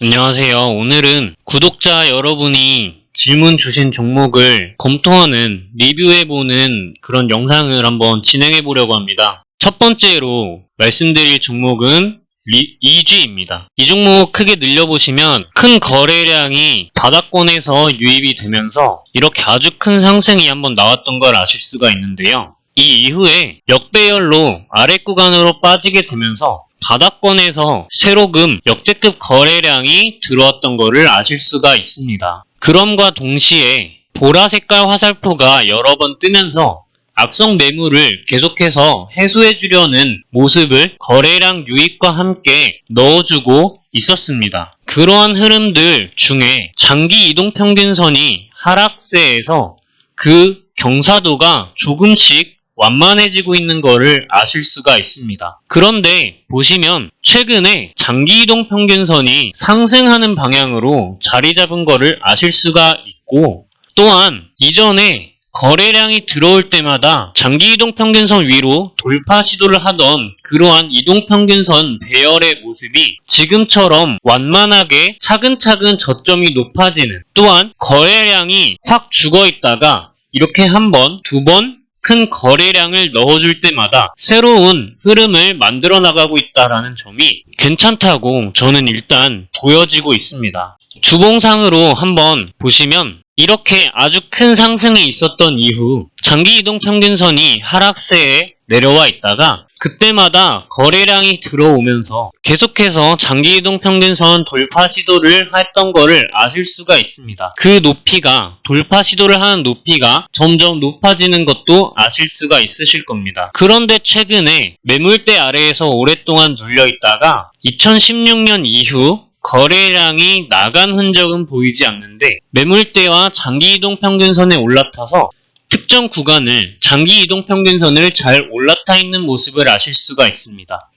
안녕하세요. 오늘은 구독자 여러분이 질문 주신 종목을 검토하는, 리뷰해보는 그런 영상을 한번 진행해보려고 합니다. 첫 번째로 말씀드릴 종목은 EG입니다. 이 종목 크게 늘려보시면 큰 거래량이 바닥권에서 유입이 되면서 이렇게 아주 큰 상승이 한번 나왔던 걸 아실 수가 있는데요. 이 이후에 역배열로 아래 구간으로 빠지게 되면서 바닥권에서 세로금 역대급 거래량이 들어왔던 것을 아실 수가 있습니다. 그럼과 동시에 보라 색깔 화살표가 여러 번 뜨면서 악성 매물을 계속해서 해소해 주려는 모습을 거래량 유입과 함께 넣어주고 있었습니다. 그러한 흐름들 중에 장기 이동평균선이 하락세에서 그 경사도가 조금씩 완만해지고 있는 것을 아실 수가 있습니다. 그런데 보시면 최근에 장기 이동 평균선이 상승하는 방향으로 자리 잡은 것을 아실 수가 있고, 또한 이전에 거래량이 들어올 때마다 장기 이동 평균선 위로 돌파 시도를 하던 그러한 이동 평균선 대열의 모습이 지금처럼 완만하게 차근차근 저점이 높아지는, 또한 거래량이 확 죽어 있다가 이렇게 한 번, 두 번 큰 거래량을 넣어줄 때마다 새로운 흐름을 만들어 나가고 있다는 점이 괜찮다고 저는 일단 보여지고 있습니다. 주봉상으로 한번 보시면 이렇게 아주 큰 상승이 있었던 이후 장기 이동 평균선이 하락세에 내려와 있다가 그때마다 거래량이 들어오면서 계속해서 장기 이동 평균선 돌파 시도를 했던 것을 아실 수가 있습니다. 그 높이가, 돌파 시도를 하는 높이가 점점 높아지는 것도 아실 수가 있으실 겁니다. 그런데 최근에 매물대 아래에서 오랫동안 눌려 있다가 2016년 이후 거래량이 나간 흔적은 보이지 않는데 매물대와 장기 이동 평균선에 올라타서 특정 구간을, 장기 이동 평균선을 잘 올라타 있는 모습을 아실 수가 있습니다.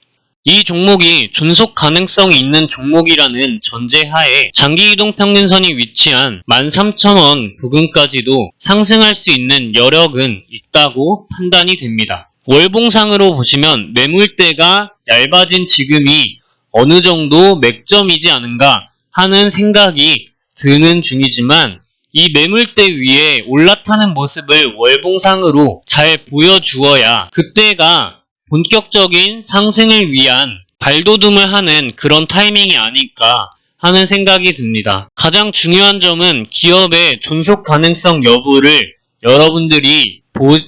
이 종목이 존속 가능성이 있는 종목이라는 전제하에 장기 이동 평균선이 위치한 13,000원 부근까지도 상승할 수 있는 여력은 있다고 판단이 됩니다. 월봉상으로 보시면 매물대가 얇아진 지금이 어느 정도 맥점이지 않은가 하는 생각이 드는 중이지만, 이 매물대 위에 올라타는 모습을 월봉상으로 잘 보여주어야 그때가 본격적인 상승을 위한 발돋움을 하는 그런 타이밍이 아닐까 하는 생각이 듭니다. 가장 중요한 점은 기업의 존속 가능성 여부를 여러분들이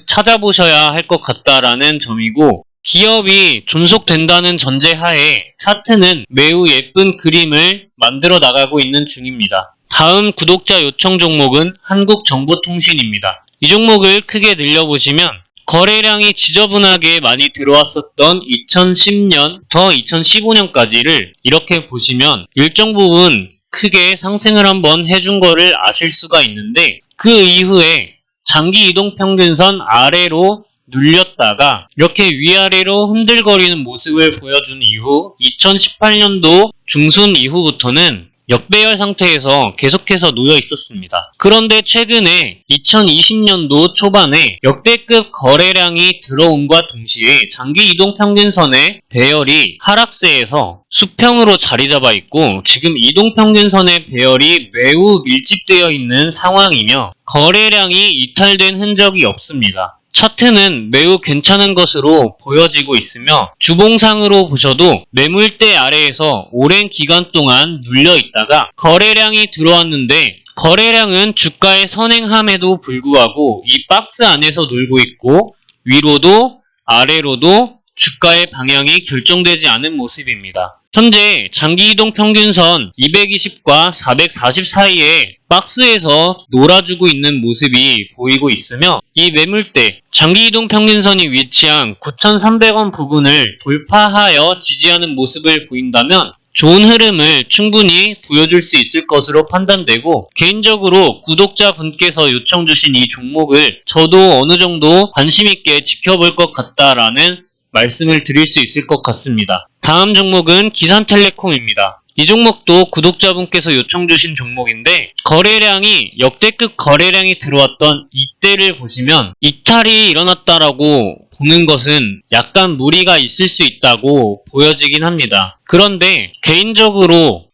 찾아보셔야 할 것 같다라는 점이고, 기업이 존속된다는 전제하에 차트는 매우 예쁜 그림을 만들어 나가고 있는 중입니다. 다음 구독자 요청 종목은 한국정보통신입니다. 이 종목을 크게 늘려보시면 거래량이 지저분하게 많이 들어왔었던 2010년부터 2015년까지를 이렇게 보시면 일정 부분 크게 상승을 한번 해준 거를 아실 수가 있는데, 그 이후에 장기 이동평균선 아래로 눌렸다가 이렇게 위아래로 흔들거리는 모습을 보여준 이후 2018년도 중순 이후부터는 역배열 상태에서 계속해서 놓여 있었습니다. 그런데 최근에 2020년도 초반에 역대급 거래량이 들어옴과 동시에 장기 이동평균선의 배열이 하락세에서 수평으로 자리 잡아 있고, 지금 이동평균선의 배열이 매우 밀집되어 있는 상황이며 거래량이 이탈된 흔적이 없습니다. 차트는 매우 괜찮은 것으로 보여지고 있으며 주봉상으로 보셔도 매물대 아래에서 오랜 기간 동안 눌려 있다가 거래량이 들어왔는데, 거래량은 주가의 선행함에도 불구하고 이 박스 안에서 놀고 있고 위로도 아래로도 주가의 방향이 결정되지 않은 모습입니다. 현재 장기 이동 평균선 220과 440 사이에 박스에서 놀아주고 있는 모습이 보이고 있으며, 이 매물대 장기 이동 평균선이 위치한 9,300원 부근을 돌파하여 지지하는 모습을 보인다면 좋은 흐름을 충분히 보여줄 수 있을 것으로 판단되고, 개인적으로 구독자분께서 요청 주신 이 종목을 저도 어느 정도 관심 있게 지켜볼 것 같다라는 말씀을 드릴 수 있을 것 같습니다. 다음 종목은 기산텔레콤입니다. 이 종목도 구독자분께서 요청 주신 종목인데, 거래량이 역대급 거래량이 들어왔던 이때를 보시면 이탈이 일어났다라고 보는 것은 약간 무리가 있을 수 있다고 보여지긴 합니다. 그런데 개인적으로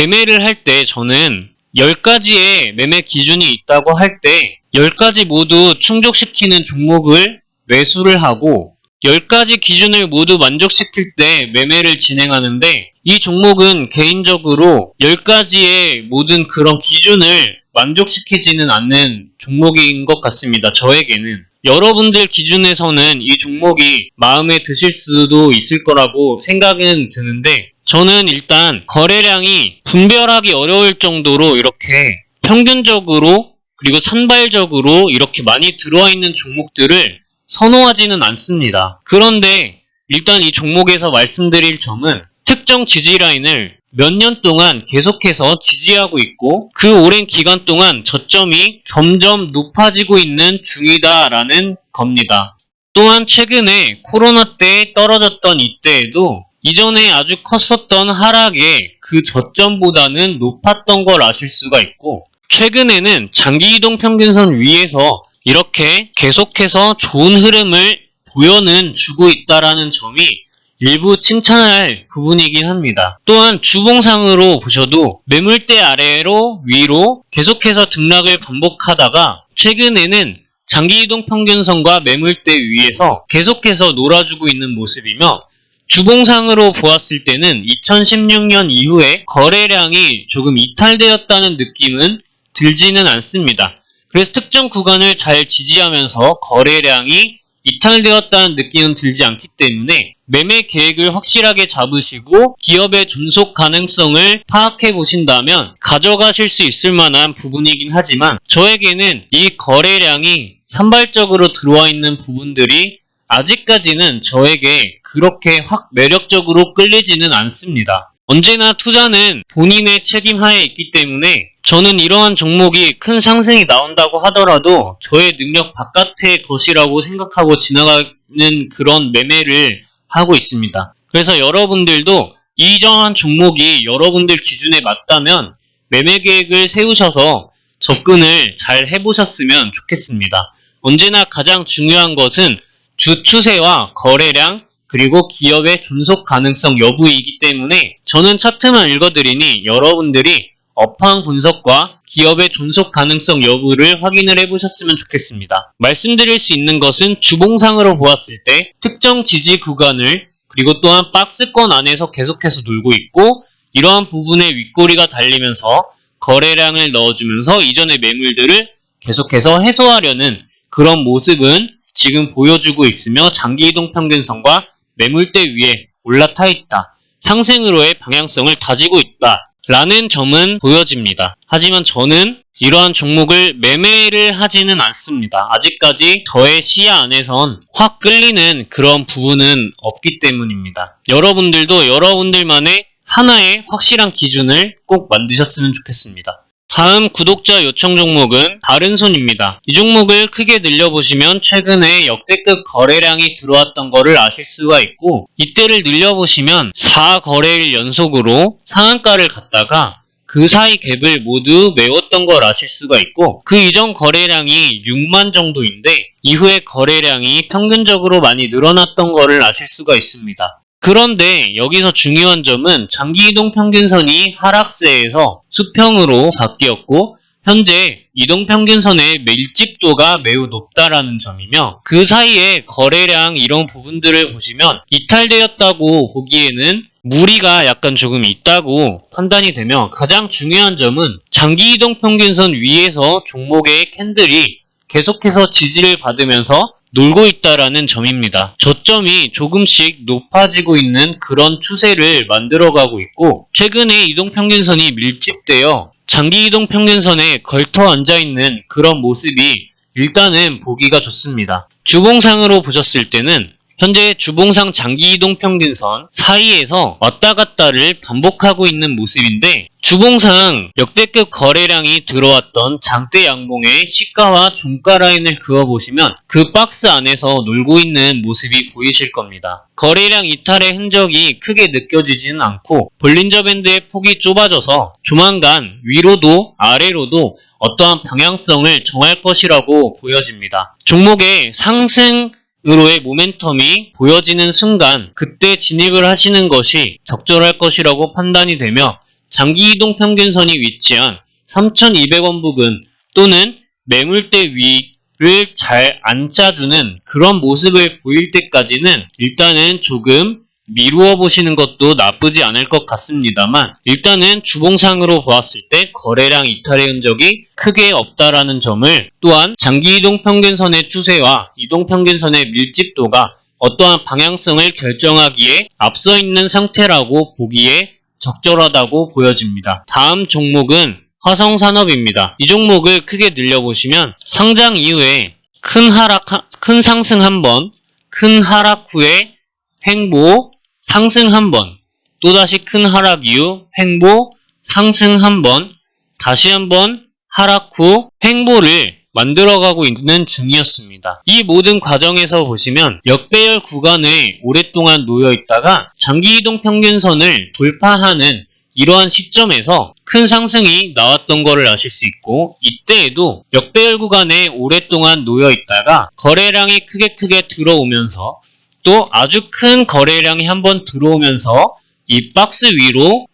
매매를 할 때 저는 10가지의 매매 기준이 있다고 할 때 10가지 모두 충족시키는 종목을 매수를 하고 10가지 기준을 모두 만족시킬 때 매매를 진행하는데 이 종목은 개인적으로 10가지의 모든 그런 기준을 만족시키지는 않는 종목인 것 같습니다. 저에게는. 여러분들 기준에서는 이 종목이 마음에 드실 수도 있을 거라고 생각은 드는데 저는 일단 거래량이 분별하기 어려울 정도로 이렇게 평균적으로 그리고 산발적으로 이렇게 많이 들어와 있는 종목들을 선호하지는 않습니다. 그런데 일단 이 종목에서 말씀드릴 점은 특정 지지라인을 몇 년 동안 계속해서 지지하고 있고 그 오랜 기간 동안 저점이 점점 높아지고 있는 중이다라는 겁니다. 또한 최근에 코로나 때 떨어졌던 이때에도 이전에 아주 컸었던 하락에 그 저점보다는 높았던 걸 아실 수가 있고 최근에는 장기이동 평균선 위에서 이렇게 계속해서 좋은 흐름을 보여는 주고 있다라는 점이 일부 칭찬할 부분이긴 합니다. 또한 주봉상으로 보셔도 매물대 아래로 위로 계속해서 등락을 반복하다가 최근에는 장기이동 평균선과 매물대 위에서 계속해서 놀아주고 있는 모습이며 주봉상으로 보았을 때는 2016년 이후에 거래량이 조금 이탈되었다는 느낌은 들지는 않습니다. 그래서 특정 구간을 잘 지지하면서 거래량이 이탈되었다는 느낌은 들지 않기 때문에 매매 계획을 확실하게 잡으시고 기업의 존속 가능성을 파악해 보신다면 가져가실 수 있을 만한 부분이긴 하지만 저에게는 이 거래량이 산발적으로 들어와 있는 부분들이 아직까지는 저에게 그렇게 확 매력적으로 끌리지는 않습니다. 언제나 투자는 본인의 책임 하에 있기 때문에 저는 이러한 종목이 큰 상승이 나온다고 하더라도 저의 능력 바깥의 것이라고 생각하고 지나가는 그런 매매를 하고 있습니다. 그래서 여러분들도 이러한 종목이 여러분들 기준에 맞다면 매매 계획을 세우셔서 접근을 잘 해보셨으면 좋겠습니다. 언제나 가장 중요한 것은 주 추세와 거래량 그리고 기업의 존속 가능성 여부이기 때문에 저는 차트만 읽어드리니 여러분들이 업황 분석과 기업의 존속 가능성 여부를 확인을 해보셨으면 좋겠습니다. 말씀드릴 수 있는 것은 주봉상으로 보았을 때 특정 지지 구간을 그리고 또한 박스권 안에서 계속해서 놀고 있고 이러한 부분에 윗꼬리가 달리면서 거래량을 넣어주면서 이전의 매물들을 계속해서 해소하려는 그런 모습은 지금 보여주고 있으며 장기이동 평균선과 매물대 위에 올라타 있다. 상승으로의 방향성을 다지고 있다. 라는 점은 보여집니다. 하지만 저는 이러한 종목을 매매를 하지는 않습니다. 아직까지 저의 시야 안에선 확 끌리는 그런 부분은 없기 때문입니다. 여러분들도 여러분들만의 하나의 확실한 기준을 꼭 만드셨으면 좋겠습니다. 다음 구독자 요청 종목은 다른손입니다. 이 종목을 크게 늘려보시면 최근에 역대급 거래량이 들어왔던 것을 아실 수가 있고 이때를 늘려보시면 4거래일 연속으로 상한가를 갔다가 그 사이 갭을 모두 메웠던 걸 아실 수가 있고 그 이전 거래량이 6만 정도인데 이후에 거래량이 평균적으로 많이 늘어났던 것을 아실 수가 있습니다. 그런데 여기서 중요한 점은 장기이동 평균선이 하락세에서 수평으로 바뀌었고 현재 이동평균선의 밀집도가 매우 높다라는 점이며 그 사이에 거래량 이런 부분들을 보시면 이탈되었다고 보기에는 무리가 약간 조금 있다고 판단이 되며 가장 중요한 점은 장기이동평균선 위에서 종목의 캔들이 계속해서 지지를 받으면서 놀고 있다라는 점입니다. 저점이 조금씩 높아지고 있는 그런 추세를 만들어가고 있고 최근에 이동평균선이 밀집되어 장기이동평균선에 걸터 앉아있는 그런 모습이 일단은 보기가 좋습니다. 주봉상으로 보셨을 때는 현재 주봉상 장기이동평균선 사이에서 왔다갔다를 반복하고 있는 모습인데 주봉상 역대급 거래량이 들어왔던 장대 양봉의 시가와 종가 라인을 그어보시면 그 박스 안에서 놀고 있는 모습이 보이실 겁니다. 거래량 이탈의 흔적이 크게 느껴지지는 않고 볼린저 밴드의 폭이 좁아져서 조만간 위로도 아래로도 어떠한 방향성을 정할 것이라고 보여집니다. 종목의 상승 으로의 모멘텀이 보여지는 순간 그때 진입을 하시는 것이 적절할 것이라고 판단이 되며 장기이동 평균선이 위치한 3,200원 부근 또는 매물대 위를 잘 안 짜주는 그런 모습을 보일 때까지는 일단은 조금 미루어 보시는 것도 나쁘지 않을 것 같습니다만, 일단은 주봉상으로 보았을 때 거래량 이탈의 흔적이 크게 없다라는 점을, 또한 장기이동 평균선의 추세와 이동평균선의 밀집도가 어떠한 방향성을 결정하기에 앞서 있는 상태라고 보기에 적절하다고 보여집니다. 다음 종목은 화성산업입니다. 이 종목을 크게 늘려보시면 상장 이후에 큰 상승 한 번, 큰 하락 후에 횡보, 상승 한 번, 또다시 큰 하락 이후 횡보, 상승 한 번, 다시 한 번 하락 후 횡보를 만들어가고 있는 중이었습니다. 이 모든 과정에서 보시면 역배열 구간에 오랫동안 놓여 있다가 장기이동 평균선을 돌파하는 이러한 시점에서 큰 상승이 나왔던 것을 아실 수 있고, 이때에도 역배열 구간에 오랫동안 놓여 있다가 거래량이 크게 들어오면서 또 아주 큰 거래량이 한번 들어오면서 이 박스 위로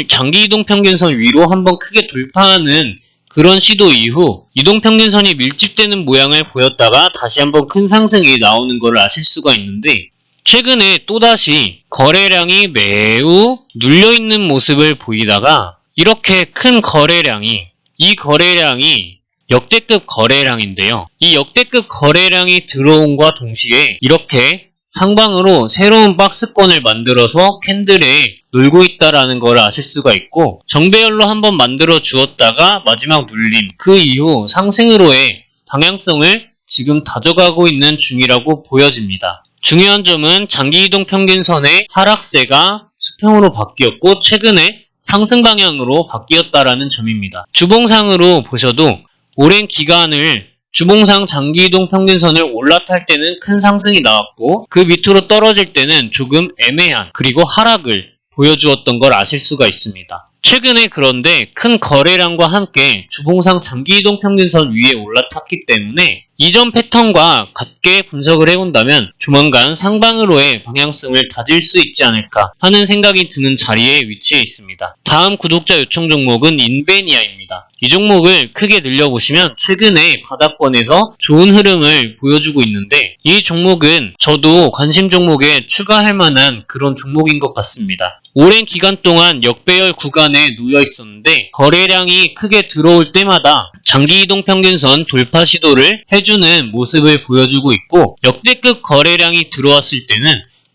장기 이동평균선 위로 한번 크게 돌파하는 그런 시도 이후 이동평균선이 밀집되는 모양을 보였다가 다시 한번 큰 상승이 나오는 것을 아실 수가 있는데, 최근에 또다시 거래량이 매우 눌려있는 모습을 보이다가 이렇게 큰 거래량이, 이 거래량이 역대급 거래량인데요. 이 역대급 거래량이 들어온과 동시에 이렇게 상방으로 새로운 박스권을 만들어서 캔들에 놀고 있다라는 걸 아실 수가 있고, 정배열로 한번 만들어 주었다가 마지막 눌림, 그 이후 상승으로의 방향성을 지금 다져가고 있는 중이라고 보여집니다. 중요한 점은 장기이동 평균선의 하락세가 수평으로 바뀌었고 최근에 상승 방향으로 바뀌었다라는 점입니다. 주봉상으로 보셔도 오랜 기간을 주봉상 장기이동 평균선을 올라탈 때는 큰 상승이 나왔고 그 밑으로 떨어질 때는 조금 애매한 그리고 하락을 보여주었던 걸 아실 수가 있습니다. 최근에 그런데 큰 거래량과 함께 주봉상 장기이동 평균선 위에 올라탔기 때문에 이전 패턴과 같게 분석을 해본다면 조만간 상방으로의 방향성을 다질 수 있지 않을까 하는 생각이 드는 자리에 위치해 있습니다. 다음 구독자 요청 종목은 인베니아입니다. 이 종목을 크게 늘려보시면 최근에 바닥권에서 좋은 흐름을 보여주고 있는데, 이 종목은 저도 관심 종목에 추가할 만한 그런 종목인 것 같습니다. 오랜 기간 동안 역배열 구간에 놓여 있었는데 거래량이 크게 들어올 때마다 장기이동 평균선 돌파 시도를 해주는 모습을 보여주고 있고, 역대급 거래량이 들어왔을 때는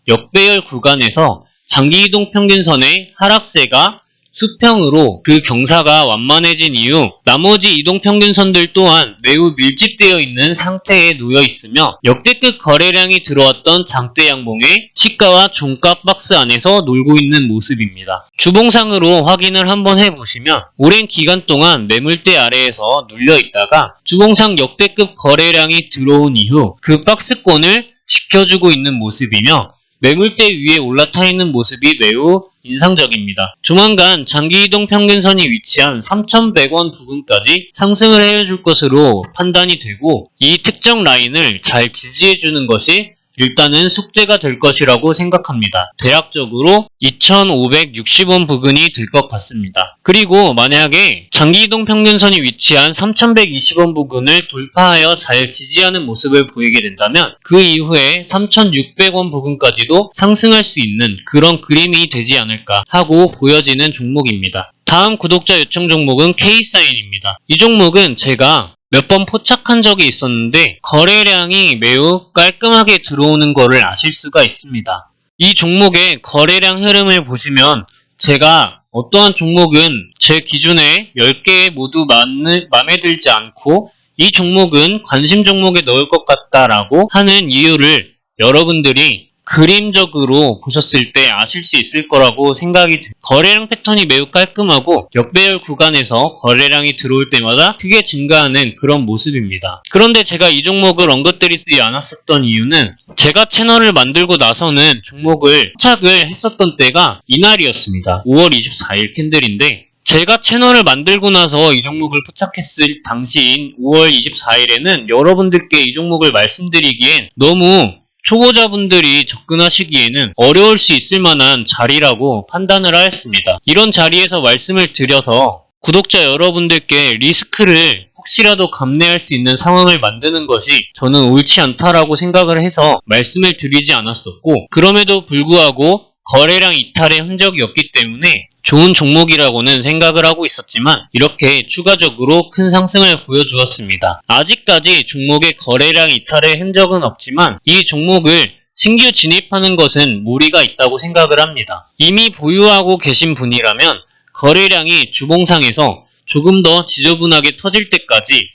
역배열 구간에서 장기이동 평균선의 하락세가 수평으로 그 경사가 완만해진 이후 나머지 이동평균선들 또한 매우 밀집되어 있는 상태에 놓여 있으며 역대급 거래량이 들어왔던 장대 양봉의 시가와 종가 박스 안에서 놀고 있는 모습입니다. 주봉상으로 확인을 한번 해보시면 오랜 기간 동안 매물대 아래에서 눌려 있다가 주봉상 역대급 거래량이 들어온 이후 그 박스권을 지켜주고 있는 모습이며 매물대 위에 올라타 있는 모습이 매우 인상적입니다. 조만간 장기이동 평균선이 위치한 3,100원 부근까지 상승을 해줄 것으로 판단이 되고, 이 특정 라인을 잘 지지해주는 것이 일단은 숙제가 될 것이라고 생각합니다. 대략적으로 2,560원 부근이 될 것 같습니다. 그리고 만약에 장기이동 평균선이 위치한 3,120원 부근을 돌파하여 잘 지지하는 모습을 보이게 된다면 그 이후에 3,600원 부근까지도 상승할 수 있는 그런 그림이 되지 않을까 하고 보여지는 종목입니다. 다음 구독자 요청 종목은 K사인입니다. 이 종목은 제가 몇 번 포착한 적이 있었는데 거래량이 매우 깔끔하게 들어오는 것을 아실 수가 있습니다. 이 종목의 거래량 흐름을 보시면 제가 어떠한 종목은 제 기준에 10개 모두 마음에 들지 않고 이 종목은 관심 종목에 넣을 것 같다라고 하는 이유를 여러분들이 그림적으로 보셨을 때 아실 수 있을 거라고 생각이 듭니다. 거래량 패턴이 매우 깔끔하고 역배열 구간에서 거래량이 들어올 때마다 크게 증가하는 그런 모습입니다. 그런데 제가 이 종목을 언급드리지 않았었던 이유는 제가 채널을 만들고 나서는 종목을 포착을 했었던 때가 이날이었습니다. 5월 24일 캔들인데 제가 채널을 만들고 나서 이 종목을 포착했을 당시인 5월 24일에는 여러분들께 이 종목을 말씀드리기엔 너무 초보자분들이 접근하시기에는 어려울 수 있을 만한 자리라고 판단을 하였습니다. 이런 자리에서 말씀을 드려서 구독자 여러분들께 리스크를 혹시라도 감내할 수 있는 상황을 만드는 것이 저는 옳지 않다라고 생각을 해서 말씀을 드리지 않았었고, 그럼에도 불구하고 거래량 이탈의 흔적이 없기 때문에 좋은 종목이라고는 생각을 하고 있었지만 이렇게 추가적으로 큰 상승을 보여주었습니다. 아직까지 종목의 거래량 이탈의 흔적은 없지만 이 종목을 신규 진입하는 것은 무리가 있다고 생각을 합니다. 이미 보유하고 계신 분이라면 거래량이 주봉상에서 조금 더 지저분하게 터질 때까지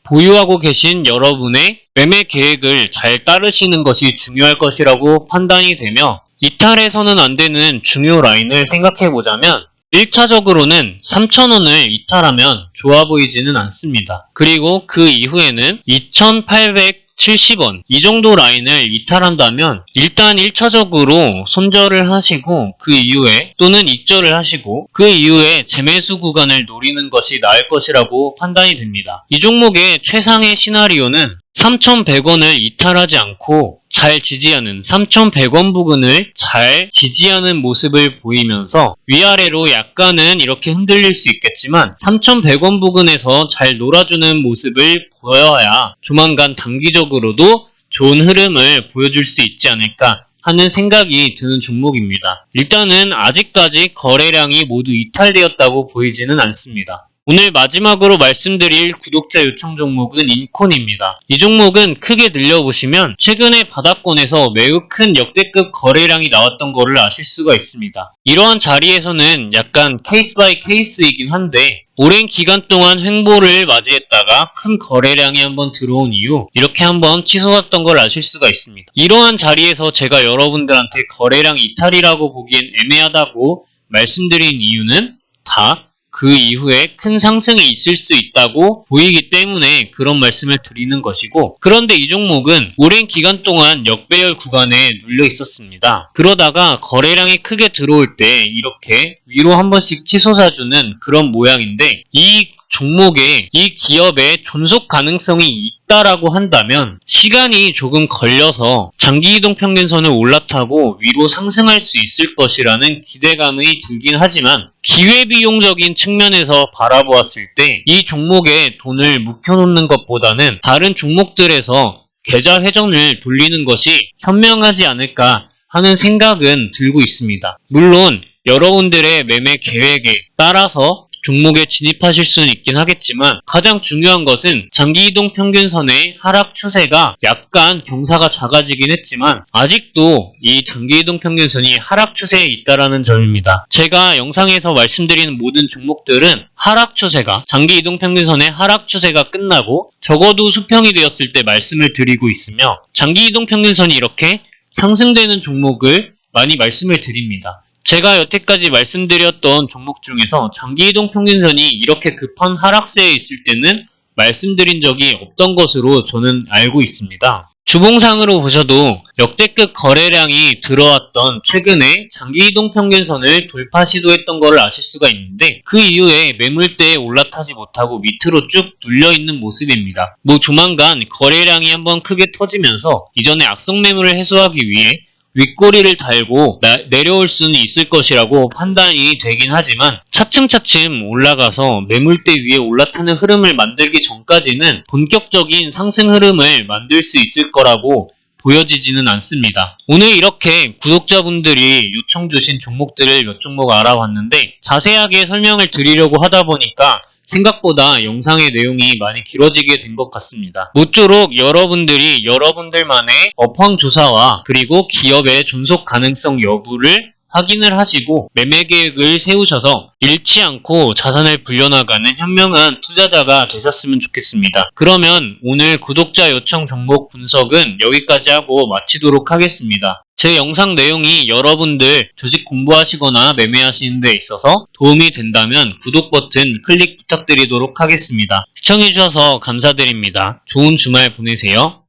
보유하고 계신 여러분의 매매 계획을 잘 따르시는 것이 중요할 것이라고 판단이 되며, 이탈해서는 안 되는 중요 라인을 생각해보자면 1차적으로는 3,000원을 이탈하면 좋아 보이지는 않습니다. 그리고 그 이후에는 2,870원 이 정도 라인을 이탈한다면 일단 1차적으로 손절을 하시고 그 이후에 또는 익절을 하시고 그 이후에 재매수 구간을 노리는 것이 나을 것이라고 판단이 됩니다. 이 종목의 최상의 시나리오는 3,100원을 이탈하지 않고 잘 지지하는 3,100원 부근을 잘 지지하는 모습을 보이면서 위아래로 약간은 이렇게 흔들릴 수 있겠지만 3,100원 부근에서 잘 놀아주는 모습을 보여야 조만간 단기적으로도 좋은 흐름을 보여줄 수 있지 않을까 하는 생각이 드는 종목입니다. 일단은 아직까지 거래량이 모두 이탈되었다고 보이지는 않습니다. 오늘 마지막으로 말씀드릴 구독자 요청 종목은 인콘입니다. 이 종목은 크게 늘려보시면 최근에 바닥권에서 매우 큰 역대급 거래량이 나왔던 것을 아실 수가 있습니다. 이러한 자리에서는 약간 케이스 바이 케이스이긴 한데 오랜 기간 동안 횡보를 맞이했다가 큰 거래량이 한번 들어온 이후 이렇게 한번 치솟았던 걸 아실 수가 있습니다. 이러한 자리에서 제가 여러분들한테 거래량 이탈이라고 보기엔 애매하다고 말씀드린 이유는 다 그 이후에 큰 상승이 있을 수 있다고 보이기 때문에 그런 말씀을 드리는 것이고, 그런데 이 종목은 오랜 기간 동안 역배열 구간에 눌려 있었습니다. 그러다가 거래량이 크게 들어올 때 이렇게 위로 한 번씩 치솟아주는 그런 모양인데, 이 종목에 이 기업의 존속 가능성이 있다라고 한다면 시간이 조금 걸려서 장기이동 평균선을 올라타고 위로 상승할 수 있을 것이라는 기대감이 들긴 하지만 기회비용적인 측면에서 바라보았을 때 이 종목에 돈을 묵혀놓는 것보다는 다른 종목들에서 계좌 회전을 돌리는 것이 현명하지 않을까 하는 생각은 들고 있습니다. 물론 여러분들의 매매 계획에 따라서 종목에 진입하실 수는 있긴 하겠지만 가장 중요한 것은 장기이동 평균선의 하락 추세가 약간 경사가 작아지긴 했지만 아직도 이 장기이동 평균선이 하락 추세에 있다라는 점입니다. 제가 영상에서 말씀드리는 모든 종목들은 하락 추세가 장기이동 평균선의 하락 추세가 끝나고 적어도 수평이 되었을 때 말씀을 드리고 있으며, 장기이동 평균선이 이렇게 상승되는 종목을 많이 말씀을 드립니다. 제가 여태까지 말씀드렸던 종목 중에서 장기이동 평균선이 이렇게 급한 하락세에 있을 때는 말씀드린 적이 없던 것으로 저는 알고 있습니다. 주봉상으로 보셔도 역대급 거래량이 들어왔던 최근에 장기이동 평균선을 돌파 시도했던 것을 아실 수가 있는데 그 이후에 매물대에 올라타지 못하고 밑으로 쭉 눌려있는 모습입니다. 조만간 거래량이 한번 크게 터지면서 이전에 악성 매물을 해소하기 위해 윗꼬리를 달고 내려올 수는 있을 것이라고 판단이 되긴 하지만 차츰차츰 올라가서 매물대 위에 올라타는 흐름을 만들기 전까지는 본격적인 상승 흐름을 만들 수 있을 거라고 보여지지는 않습니다. 오늘 이렇게 구독자분들이 요청 주신 종목들을 몇 종목 알아봤는데 자세하게 설명을 드리려고 하다 보니까 생각보다 영상의 내용이 많이 길어지게 된 것 같습니다. 모쪼록 여러분들이 여러분들만의 업황 조사와 그리고 기업의 존속 가능성 여부를 확인을 하시고 매매 계획을 세우셔서 잃지 않고 자산을 불려나가는 현명한 투자자가 되셨으면 좋겠습니다. 그러면 오늘 구독자 요청 종목 분석은 여기까지 하고 마치도록 하겠습니다. 제 영상 내용이 여러분들 주식 공부하시거나 매매하시는 데 있어서 도움이 된다면 구독 버튼 클릭 부탁드리도록 하겠습니다. 시청해주셔서 감사드립니다. 좋은 주말 보내세요.